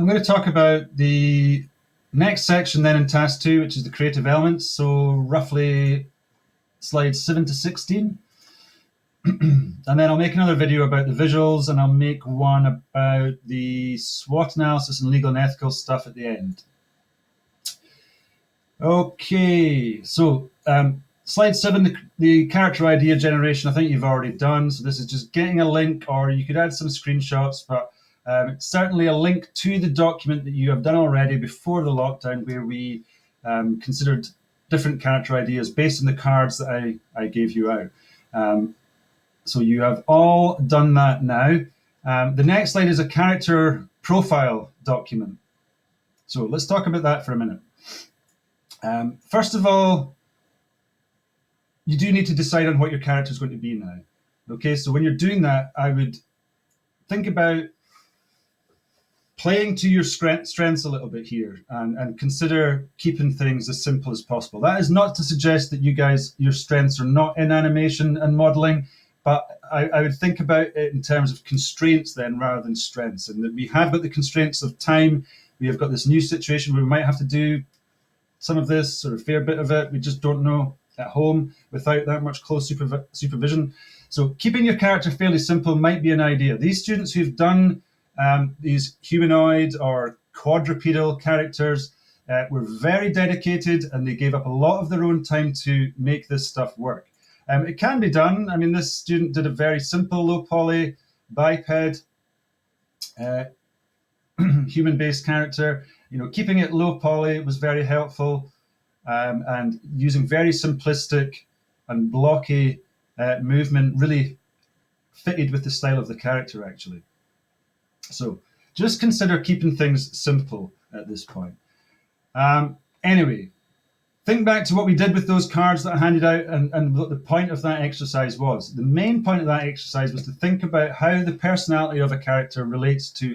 I'm going to talk about the next section then in task 2, which is the creative elements. So roughly slides 7 to 16. And then I'll make another video about the visuals, and I'll make one about the SWOT analysis and legal and ethical stuff at the end. Okay, so slide 7, the character idea generation, I think you've already done. So this is just getting a link, or you could add some screenshots, but it's certainly a link to the document that you have done already before the lockdown, where we considered different character ideas based on the cards that I gave you out. So you have all done that now. The next slide is a character profile document. So let's talk about that for a minute. First of all, you do need to decide on what your character is going to be now. Okay, so when you're doing that, I would think about playing to your strengths a little bit here, and consider keeping things as simple as possible. That is not to suggest that your strengths are not in animation and modeling, but I would think about it in terms of constraints then rather than strengths, and that we have got the constraints of time. We have got this new situation where we might have to do some of this or a fair bit of it. We just don't know at home without that much close supervision. So keeping your character fairly simple might be an idea. These students who've done these humanoid or quadrupedal characters were very dedicated, and they gave up a lot of their own time to make this stuff work. It can be done. I mean, this student did a very simple low poly biped human-based character. Keeping it low poly was very helpful, and using very simplistic and blocky movement really fitted with the style of the character, actually. So just consider keeping things simple at this point. Anyway, think back to what we did with those cards that I handed out, and what the point of that exercise was. The main point of that exercise was to think about how the personality of a character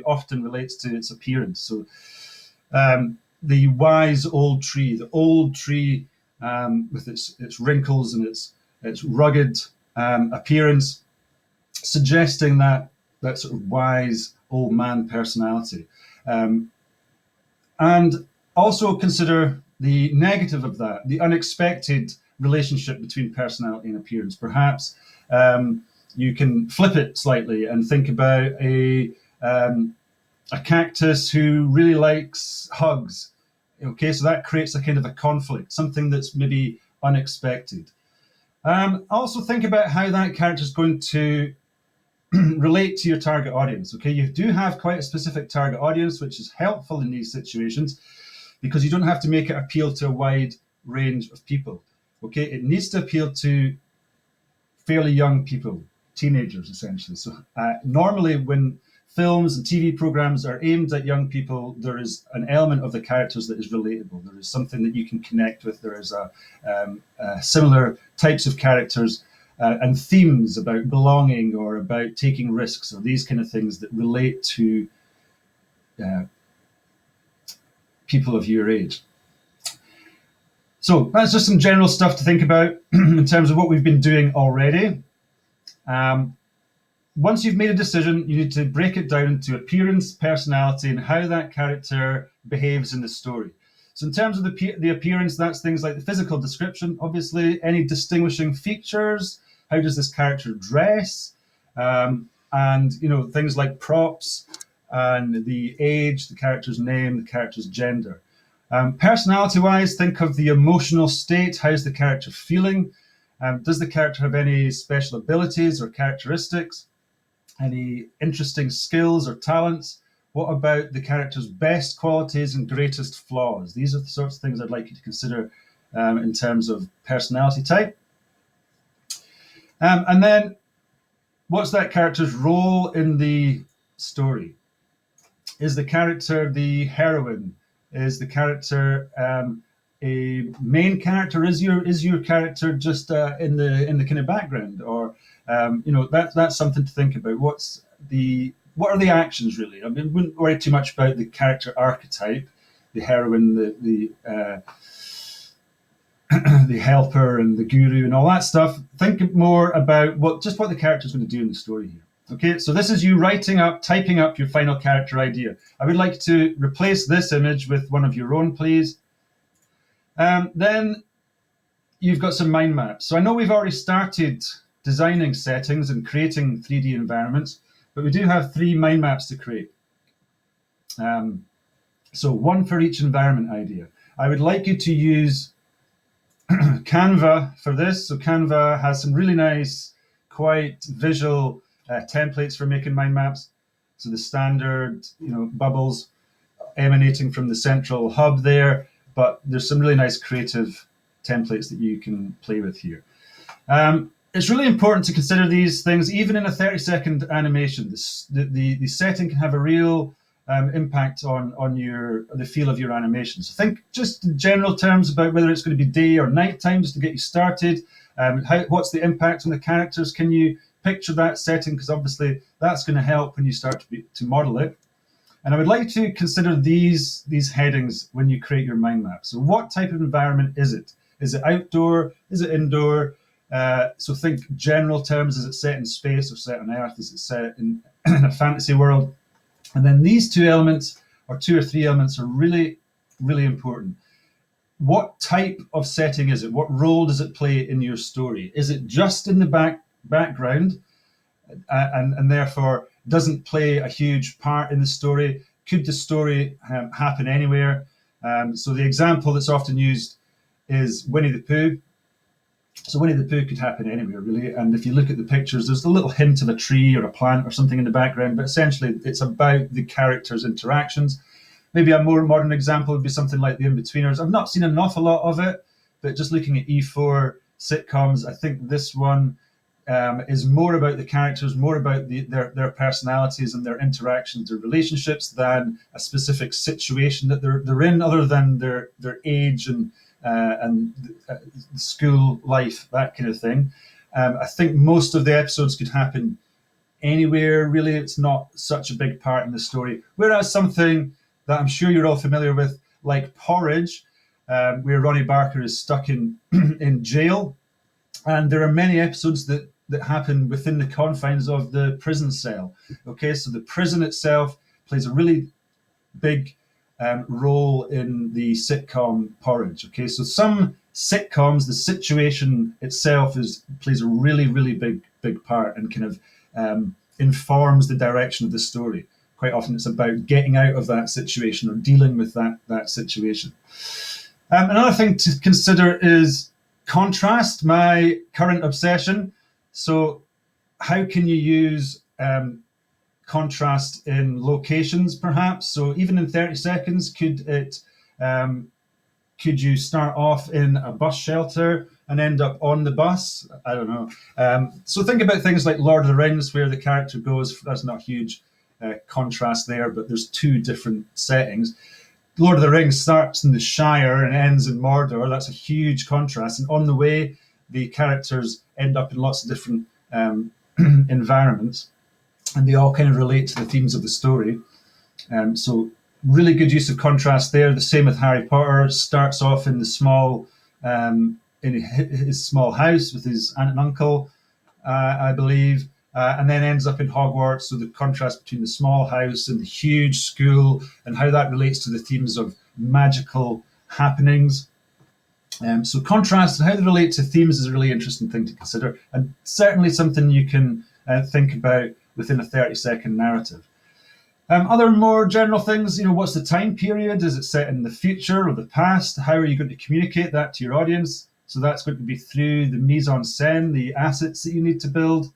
often relates to its appearance. So the wise old tree, with its wrinkles and its rugged appearance, suggesting that sort of wise old man personality. And also consider the negative of that, the unexpected relationship between personality and appearance. Perhaps you can flip it slightly and think about a cactus who really likes hugs. Okay, so that creates a kind of a conflict, something that's maybe unexpected. Also think about how that character is going to relate to your target audience. Okay, you do have quite a specific target audience, which is helpful in these situations because you don't have to make it appeal to a wide range of people. Okay, it needs to appeal to fairly young people, teenagers essentially. So normally when films and TV programs are aimed at young people, there is an element of the characters that is relatable. There is something that you can connect with. There is similar types of characters and themes about belonging or about taking risks or these kind of things that relate to people of your age. So that's just some general stuff to think about in terms of what we've been doing already. Once you've made a decision, you need to break it down into appearance, personality, and how that character behaves in the story. So in terms of the appearance, that's things like the physical description, obviously, any distinguishing features, how does this character dress, and things like props and the age, the character's name, the character's gender. Personality-wise, think of the emotional state. How's the character feeling? Does the character have any special abilities or characteristics? Any interesting skills or talents? What about the character's best qualities and greatest flaws? These are the sorts of things I'd like you to consider in terms of personality type. And then, what's that character's role in the story? Is the character the heroine? Is the character a main character? Is your character just in the kind of background, or that's something to think about. What are the actions really? I mean, wouldn't worry too much about the character archetype, the heroine, the the helper, and the guru, and all that stuff. Think more about what the character is going to do in the story here. Okay, so this is you typing up your final character idea. I would like to replace this image with one of your own, please. Then you've got some mind maps. So I know we've already started designing settings and creating 3D environments, but we do have 3 mind maps to create. So one for each environment idea. I would like you to use Canva for this. So Canva has some really nice, quite visual templates for making mind maps. So the standard, bubbles emanating from the central hub there, but there's some really nice creative templates that you can play with here. It's really important to consider these things, even in a 30-second animation. The setting can have a real impact on the feel of your animation. So think just in general terms about whether it's going to be day or night time, just to get you started. What's the impact on the characters? Can you picture that setting? Because obviously that's going to help when you start to model it. And I would like to consider these headings when you create your mind map. So what type of environment is it? Is it outdoor? Is it indoor? So think general terms. Is it set in space or set on Earth? Is it set in a fantasy world? And then these 2 elements, or 2 or 3 elements, are really, really important. What type of setting is it? What role does it play in your story? Is it just in the background and therefore doesn't play a huge part in the story? Could the story happen anywhere? So the example that's often used is Winnie the Pooh. So Winnie the Pooh could happen anywhere, really. And if you look at the pictures, there's a little hint of a tree or a plant or something in the background, but essentially it's about the characters' interactions. Maybe a more modern example would be something like The In-Betweeners. I've not seen an awful lot of it, but just looking at E4 sitcoms, I think this one is more about the characters, more about their personalities and their interactions, their relationships, than a specific situation that they're in, other than their age and school life, that kind of thing. I think most of the episodes could happen anywhere, really. It's not such a big part in the story. Whereas something that I'm sure you're all familiar with, like Porridge, where Ronnie Barker is stuck in jail, and there are many episodes that happen within the confines of the prison cell. Okay, so the prison itself plays a really big role in the sitcom Porridge. Okay, so some sitcoms, the situation itself plays a really, really big part and kind of informs the direction of the story. Quite often it's about getting out of that situation or dealing with that situation. Another thing to consider is contrast, my current obsession. So how can you use contrast in locations, perhaps? So even in 30 seconds, could you start off in a bus shelter and end up on the bus? I don't know. So think about things like Lord of the Rings, where the character goes. That's not huge contrast there, but there's 2 different settings. Lord of the Rings starts in the Shire and ends in Mordor. That's a huge contrast. And on the way, the characters end up in lots of different environments, and they all kind of relate to the themes of the story. So really good use of contrast there. The same with Harry Potter. Starts off in the in his small house with his aunt and uncle, I believe, and then ends up in Hogwarts. So the contrast between the small house and the huge school, and how that relates to the themes of magical happenings. So contrast and how they relate to themes is a really interesting thing to consider, and certainly something you can think about within a 30-second narrative. Other more general things, what's the time period? Is it set in the future or the past? How are you going to communicate that to your audience? So that's going to be through the mise-en-scène, the assets that you need to build,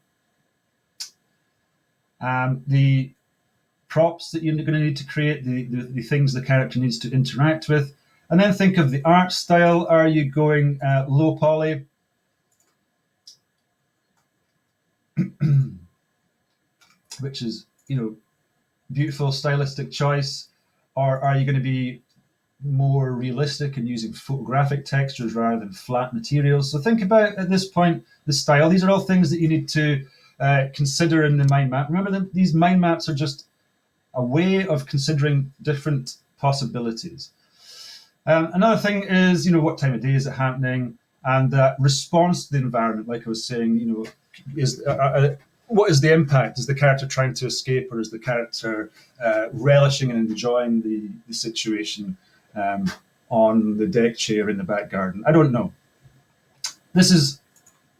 the props that you're going to need to create, the things the character needs to interact with. And then think of the art style. Are you going low poly? Which is, beautiful stylistic choice. Or are you going to be more realistic and using photographic textures rather than flat materials? So think about, at this point, the style. These are all things that you need to consider in the mind map. Remember that these mind maps are just a way of considering different possibilities. Another thing is, what time of day is it happening, and response to the environment. Like I was saying, what is the impact? Is the character trying to escape, or is the character relishing and enjoying the situation on the deck chair in the back garden? I don't know. This is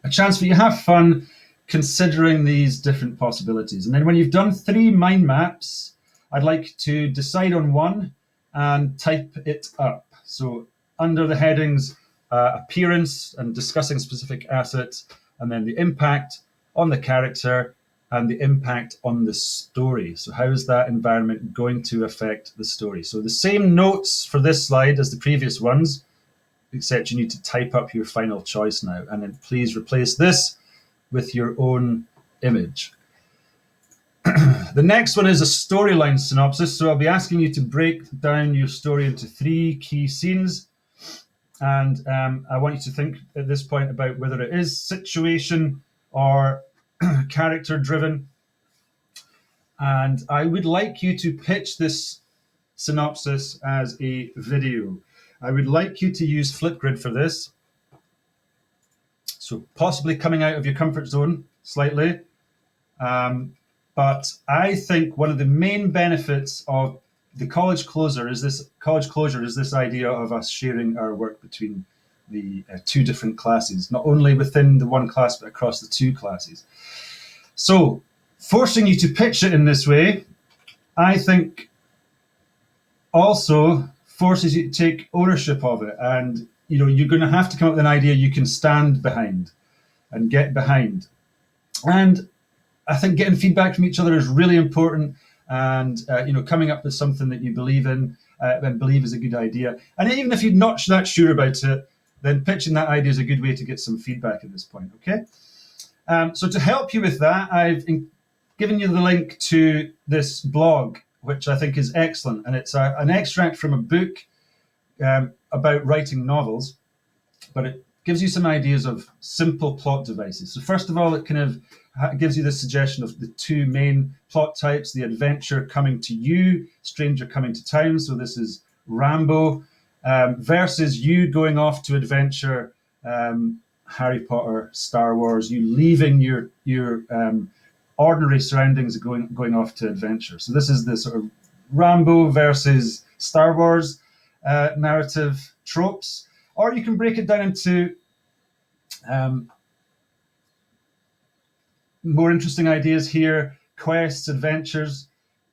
a chance for you to have fun considering these different possibilities. And then when you've done 3 mind maps, I'd like to decide on one and type it up. So under the headings, appearance and discussing specific assets, and then the impact on the character and the impact on the story. So how is that environment going to affect the story? So the same notes for this slide as the previous ones, except you need to type up your final choice now. And then please replace this with your own image. The next one is a storyline synopsis. So I'll be asking you to break down your story into 3 key scenes. And I want you to think at this point about whether it is situation or character driven. And I would like you to pitch this synopsis as a video. I would like you to use Flipgrid for this. So possibly coming out of your comfort zone slightly. But I think one of the main benefits of the college closure is this idea of us sharing our work between the 2 different classes, not only within the 1 class, but across the 2 classes. So forcing you to pitch it in this way, I think also forces you to take ownership of it. And, you're going to have to come up with an idea you can stand behind and get behind. And I think getting feedback from each other is really important. And, coming up with something that you believe in and believe is a good idea. And even if you're not that sure about it, then pitching that idea is a good way to get some feedback at this point, okay? So to help you with that, I've given you the link to this blog, which I think is excellent. And it's an extract from a book about writing novels, but it gives you some ideas of simple plot devices. So first of all, it kind of gives you the suggestion of the 2 main plot types, the adventure coming to you, stranger coming to town. So this is Rambo versus you going off to adventure, Harry Potter, Star Wars, you leaving your ordinary surroundings and going off to adventure. So this is the sort of Rambo versus Star Wars narrative tropes. Or you can break it down into more interesting ideas here, quests, adventures,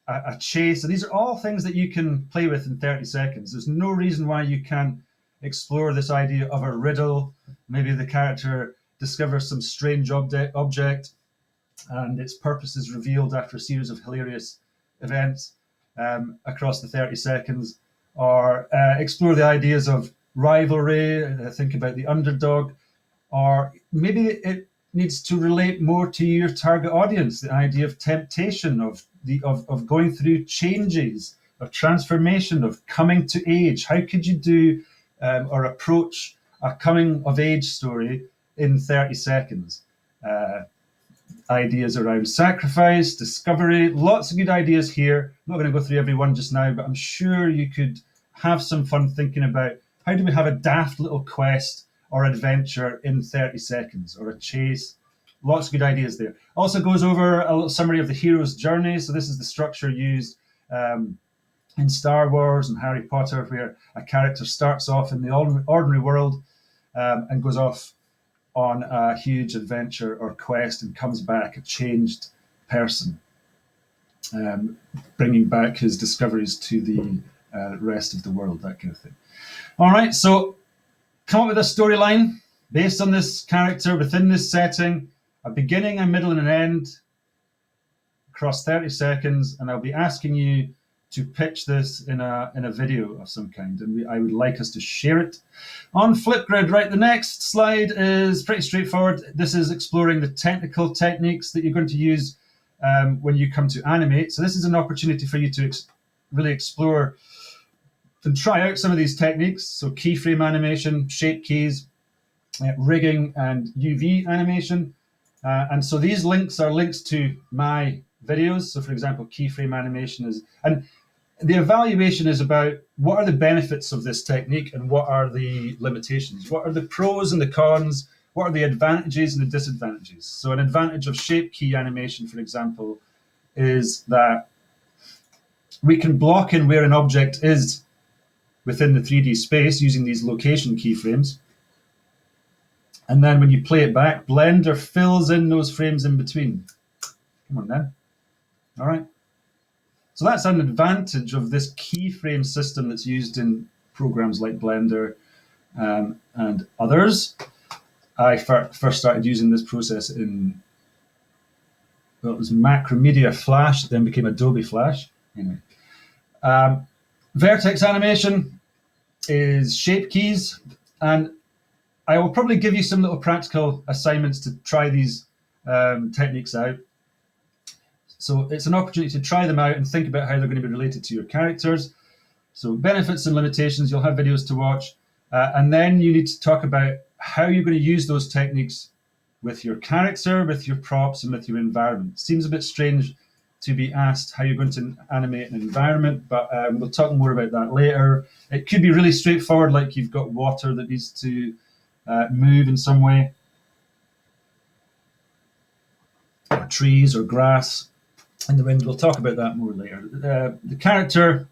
a chase. So these are all things that you can play with in 30 seconds. There's no reason why you can't explore this idea of a riddle. Maybe the character discovers some strange object and its purpose is revealed after a series of hilarious events across the 30 seconds. Or explore the ideas of rivalry, think about the underdog. Or maybe it needs to relate more to your target audience, the idea of temptation, of going through changes, of transformation, of coming to age. How could you do or approach a coming of age story in 30 seconds? Ideas around sacrifice, discovery, lots of good ideas here. I'm not going to go through every one just now, but I'm sure you could have some fun thinking about how do we have a daft little quest or adventure in 30 seconds, or a chase. Lots of good ideas there. Also goes over a little summary of the hero's journey. So this is the structure used in Star Wars and Harry Potter, where a character starts off in the ordinary world and goes off on a huge adventure or quest and comes back a changed person, bringing back his discoveries to the rest of the world, that kind of thing. All right, so come up with a storyline based on this character within this setting, a beginning, a middle, and an end across 30 seconds, and I'll be asking you to pitch this in a video of some kind, and I would like us to share it on Flipgrid. Right, the next slide is pretty straightforward. This is exploring the technical techniques that you're going to use when you come to animate. So this is an opportunity for you to really explore and try out some of these techniques. So keyframe animation, shape keys, rigging, and UV animation. And so these links are links to my videos. So for example, keyframe animation is, and the evaluation is about what are the benefits of this technique and what are the limitations? What are the pros and the cons? what are the advantages and the disadvantages? So an advantage of shape key animation, for example, is that we can block in where an object is within the 3D space using these location keyframes. And then when you play it back, Blender fills in those frames in between. Come on then. All right. So that's an advantage of this keyframe system that's used in programs like Blender and others. I first started using this process in, well, it was Macromedia Flash, then became Adobe Flash. Anyway. Vertex animation is shape keys, and I will probably give you some little practical assignments to try these techniques out. So it's an opportunity to try them out and think about how they're going to be related to your characters. So benefits and limitations, you'll have videos to watch. And then you need to talk about how you're going to use those techniques with your character, with your props, and with your environment. Seems a bit strange to be asked how you're going to animate an environment, but we'll talk more about that later. It could be really straightforward, like you've got water that needs to move in some way, or trees or grass in the wind. We'll talk about that more later. The character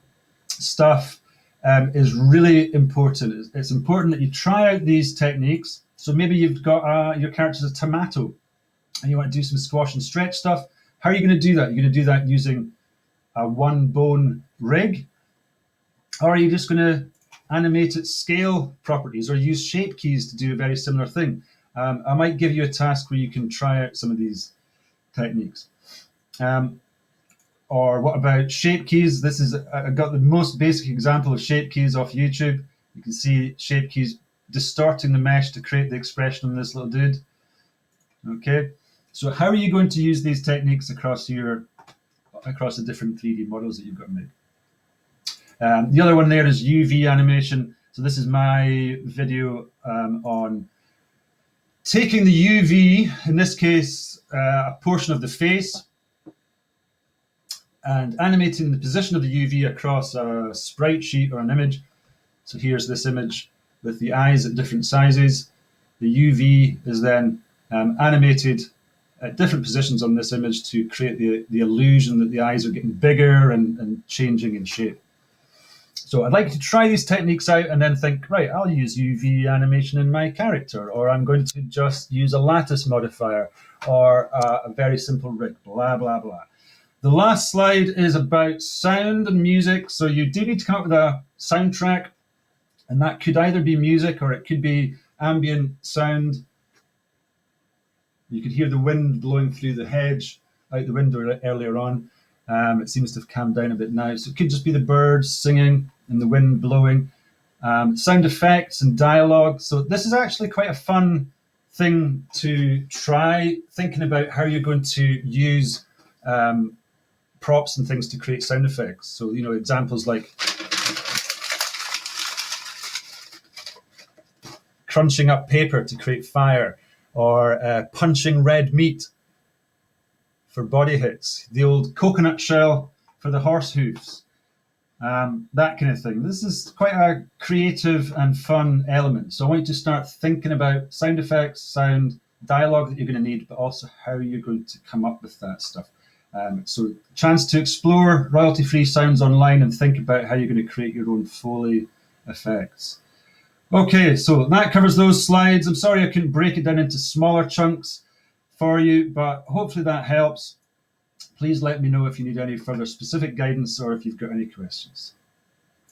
stuff is really important. It's important that you try out these techniques. So maybe you've got your character's a tomato and you want to do some squash and stretch stuff. How are you going to do that? You're going to do that using a one bone rig, or are you just going to animate at scale properties or use shape keys to do a very similar thing? I might give you a task where you can try out some of these techniques. Or what about shape keys? This is, I got the most basic example of shape keys off YouTube. You can see shape keys distorting the mesh to create the expression on this little dude. Okay, so how are you going to use these techniques across the different 3D models that you've got to make? The other one there is UV animation. So this is my video on taking the UV, in this case, a portion of the face, and animating the position of the UV across a sprite sheet or an image. So here's this image with the eyes at different sizes. The UV is then animated at different positions on this image to create the illusion that the eyes are getting bigger and changing in shape. So I'd like to try these techniques out and then think, right, I'll use UV animation in my character, or I'm going to just use a lattice modifier, or a very simple rig, blah, blah, blah. The last slide is about sound and music. So you do need to come up with a soundtrack, and that could either be music or it could be ambient sound. You could hear the wind blowing through the hedge out the window earlier on. It seems to have calmed down a bit now. So it could just be the birds singing and the wind blowing. Sound effects and dialogue. So this is actually quite a fun thing to try, thinking about how you're going to use props and things to create sound effects. So, you know, examples like crunching up paper to create fire, or punching red meat for body hits, the old coconut shell for the horse hooves, that kind of thing. This is quite a creative and fun element. So I want you to start thinking about sound effects, sound, dialogue that you're going to need, but also how you're going to come up with that stuff. So chance to explore royalty-free sounds online and think about how you're going to create your own Foley effects. Okay, so that covers those slides. I'm sorry I couldn't break it down into smaller chunks for you, but hopefully that helps. Please let me know if you need any further specific guidance or if you've got any questions.